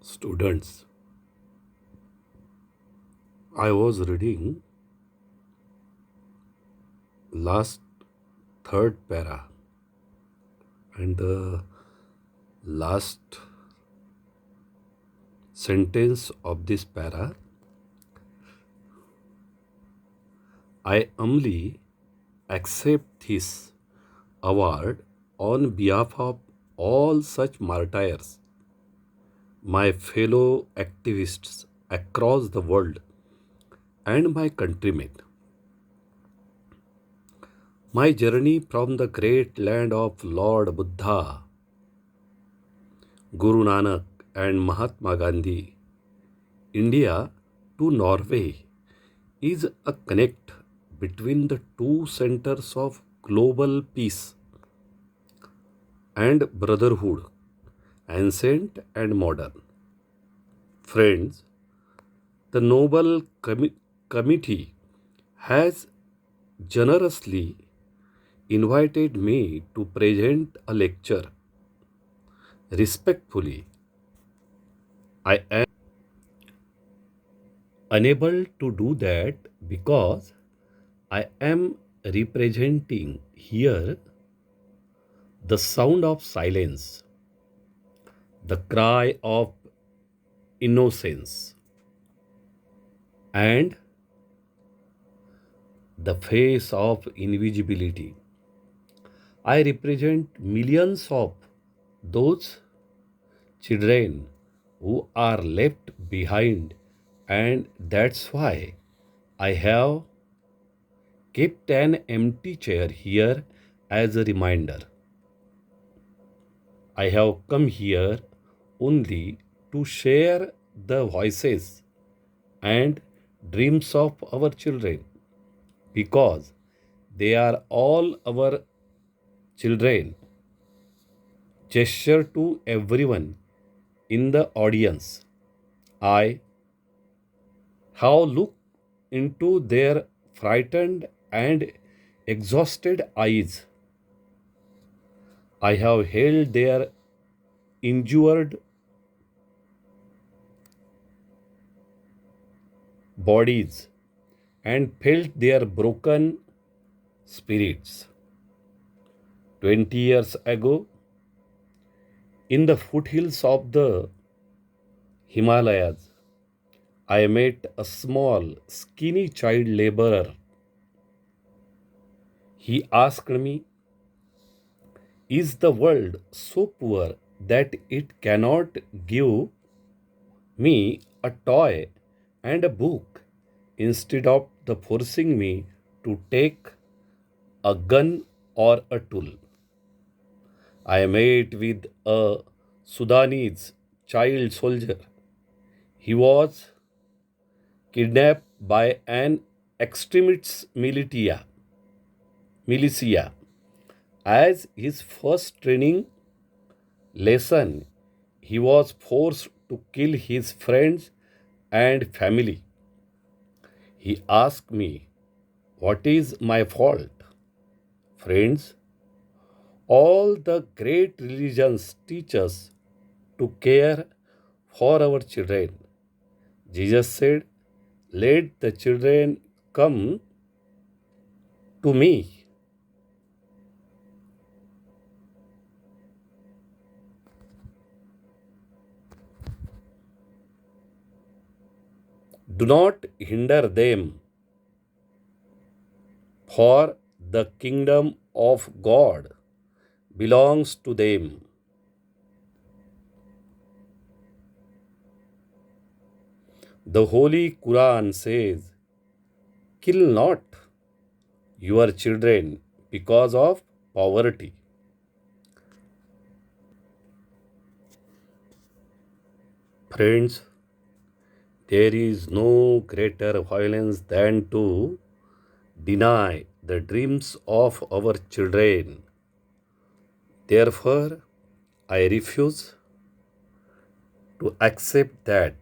Students, I was reading last third para, and the last sentence of this para, I humbly accept this award on behalf of all such martyrs, my fellow activists across the world, and my countrymen. My journey from the great land of Lord Buddha, Guru Nanak, and Mahatma Gandhi, India to Norway is a connect between the two centers of global peace and brotherhood, ancient and modern. Friends, the Nobel Committee has generously invited me to present a lecture. Respectfully, I am unable to do that because I am representing here the sound of silence, the cry of innocence, and the face of invisibility. I represent millions of those children who are left behind, and that's why I have kept an empty chair here as a reminder. I have come here only to share the voices and dreams of our children because they are all our children. Gesture to everyone in the audience. I have looked into their frightened and exhausted eyes. I have held their injured bodies and felt their broken spirits. 20 years ago, in the foothills of the Himalayas, I met a small, skinny child laborer. He asked me, is the world so poor that it cannot give me a toy and a book instead of the forcing me to take a gun or a tool? I met with a Sudanese child soldier. He was kidnapped by an extremist militia. As his first training lesson, he was forced to kill his friends and family. He asked me, what is my fault? Friends, all the great religions teach us to care for our children. Jesus said, let the children come to me. Do not hinder them, for the kingdom of God belongs to them. The Holy Quran says, kill not your children because of poverty. Friends, there is no greater violence than to deny the dreams of our children. Therefore, I refuse to accept that.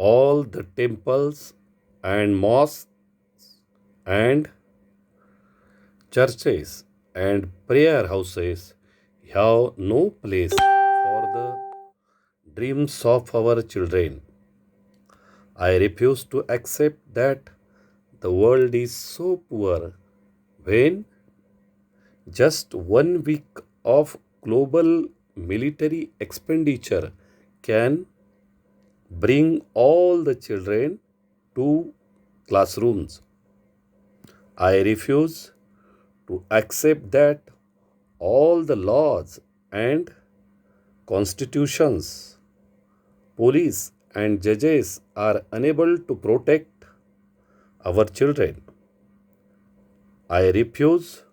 All the temples and mosques and churches and prayer houses have no place for the dreams of our children. I refuse to accept that the world is so poor when just 1 week of global military expenditure can bring all the children to classrooms. I refuse to accept that all the laws and constitutions, police and judges are unable to protect our children. I refuse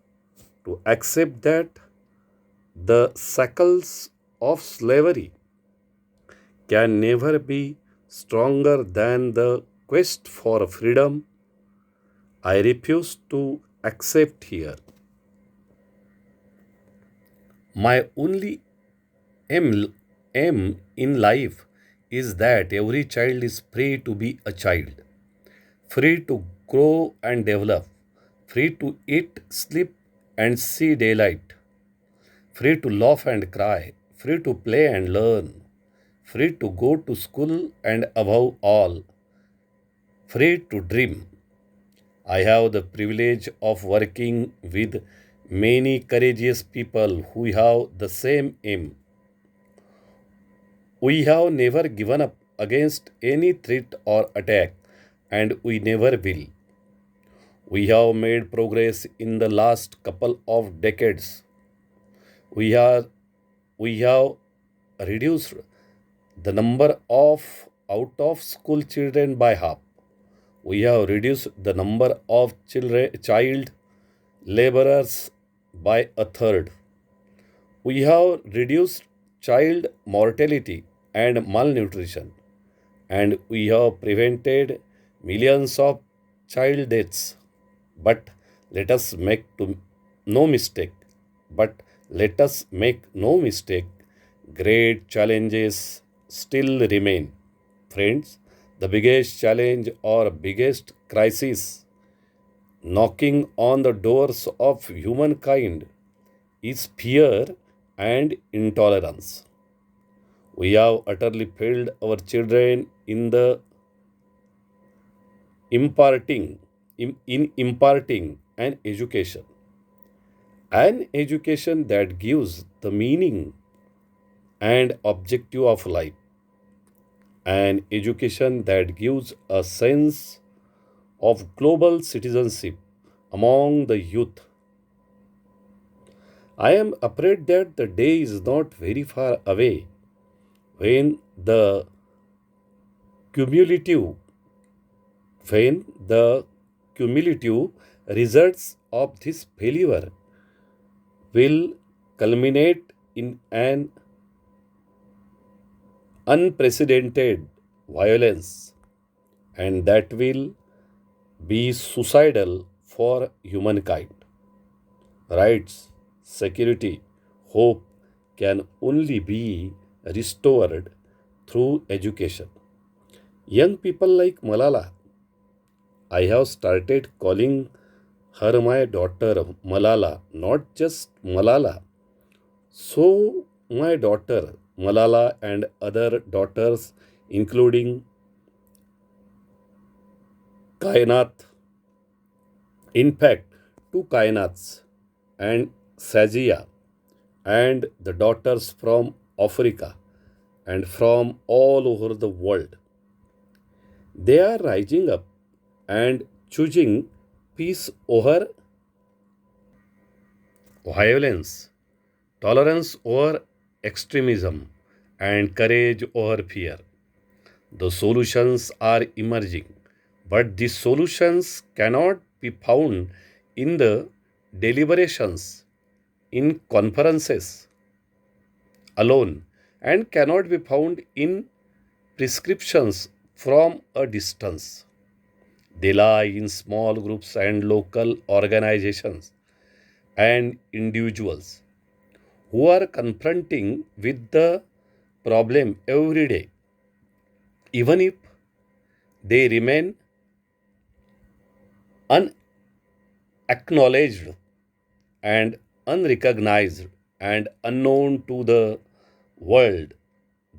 to accept that the shackles of slavery can never be stronger than the quest for freedom. I refuse to accept here. My only aim in life is that every child is free to be a child, free to grow and develop, free to eat, sleep, and see daylight, free to laugh and cry, free to play and learn, free to go to school, and above all, free to dream. I have the privilege of working with many courageous people who have the same aim. We have never given up against any threat or attack, and we never will. We have made progress in the last couple of decades. We are we have reduced the number of out of school children by half. We have reduced the number of child laborers by a third. We have reduced child mortality and malnutrition, and we have prevented millions of child deaths. But let us make no mistake. But let us make no mistake. Great challenges still remain. Friends, the biggest challenge or biggest crisis knocking on the doors of humankind is fear and intolerance. We have utterly failed our children in the imparting in imparting an education that gives the meaning and objective of life, an education that gives a sense of global citizenship among the youth. I am afraid that the day is not very far away when cumulative the cumulative results of this failure will culminate in an unprecedented violence, and that will be suicidal for humankind. Rights, security, hope can only be restored through education. Young people like Malala, I have started calling her my daughter Malala, not just Malala. So, my daughter Malala and other daughters, including Kainat, in fact, two Kainats and Sajia, and the daughters from Africa and from all over the world. They are rising up and choosing peace over violence, tolerance over extremism, and courage over fear. The solutions are emerging, but these solutions cannot be found in the deliberations, in conferences alone, and cannot be found in prescriptions from a distance. They lie in small groups and local organizations and individuals who are confronting with the problem every day, even if They remain unacknowledged and unrecognized and unknown to the world.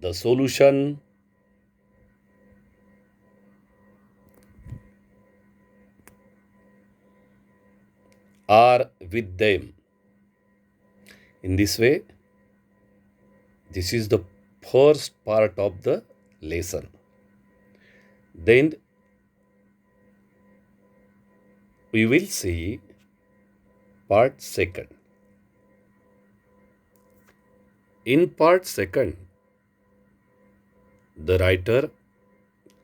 The solution are with them. In this way, this is the first part of the lesson. Then we will see part second. In part second, the writer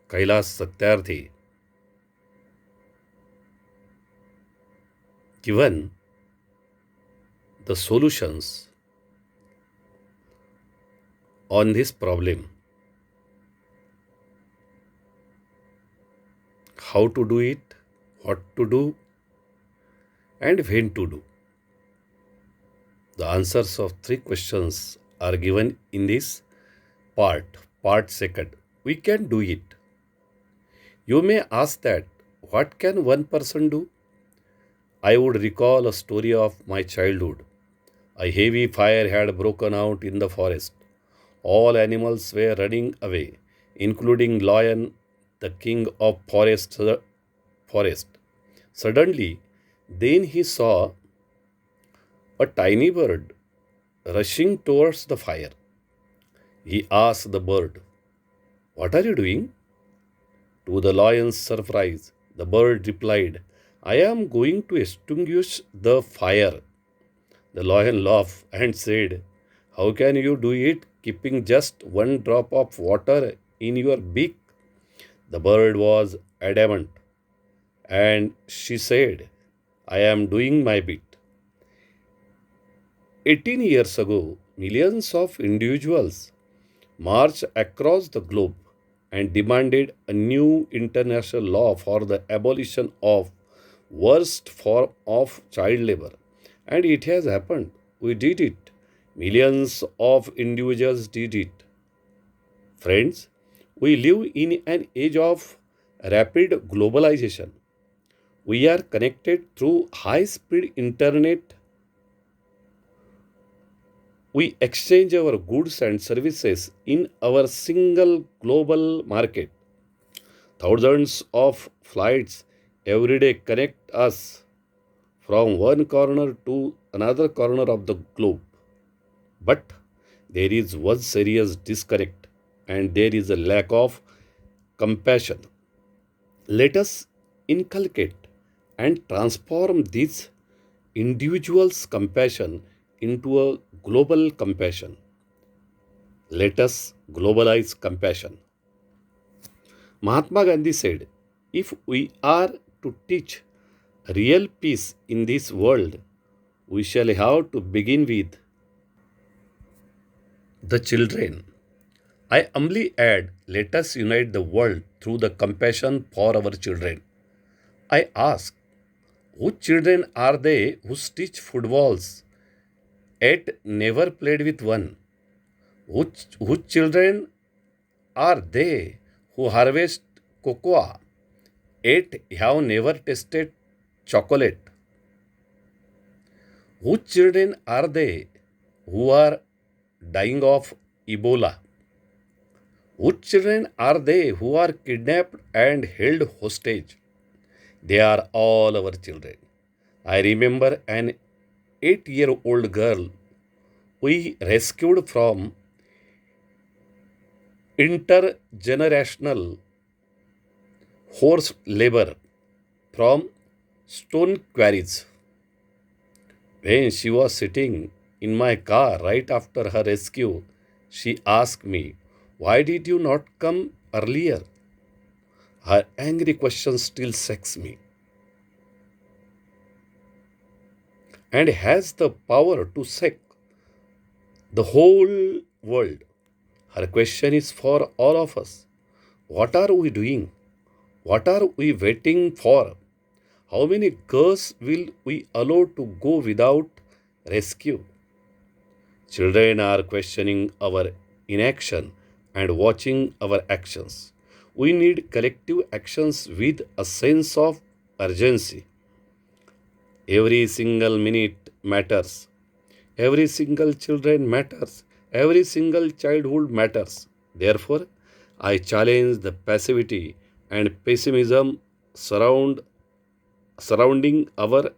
Kailas Satyarthi given the solutions on this problem, how to do it, what to do, and when to do. The answers of three questions are given in this part second. We can do it. You may ask that what can one person do? I would recall a story of my childhood. A heavy fire had broken out in the forest. All animals were running away, including lion, the king of forest. Suddenly, then he saw a tiny bird rushing towards the fire. He asked the bird, "What are you doing?" To the lion's surprise, the bird replied, "I am going to extinguish the fire." The lion laughed and said, "How can you do it keeping just one drop of water in your beak?" The bird was adamant, and she said, "I am doing my bit." 18 years ago, millions of individuals marched across the globe and demanded a new international law for the abolition of worst form of child labor. And it has happened. We did it. Millions of individuals did it. Friends, we live in an age of rapid globalization. We are connected through high speed internet. We exchange our goods and services in our single global market. Thousands of flights every day connect us from one corner to another corner of the globe. But there is one serious disconnect, and there is a lack of compassion. Let us inculcate and transform this individual's compassion into a global compassion. Let us globalize compassion. Mahatma Gandhi said, "If we are to teach real peace in this world, we shall have to begin with the children." I humbly add, let us unite the world through the compassion for our children. I ask, whose children are they who stitch footballs yet never played with one? Whose children are they who harvest cocoa yet have never tasted chocolate? Whose children are they who are dying of Ebola? Whose children are they who are kidnapped and held hostage? They are all our children. I remember an 8-year-old girl we rescued from intergenerational forced labor from stone quarries. When she was sitting in my car right after her rescue, she asked me, "Why did you not come earlier?" Her angry question still shakes me and has the power to shake the whole world. Her question is for all of us. What are we doing? What are we waiting for? How many girls will we allow to go without rescue? Children are questioning our inaction and watching our actions. We need collective actions with a sense of urgency. Every single minute matters. Every single children matters. Every single childhood matters. Therefore, I challenge the passivity and pessimism surrounding our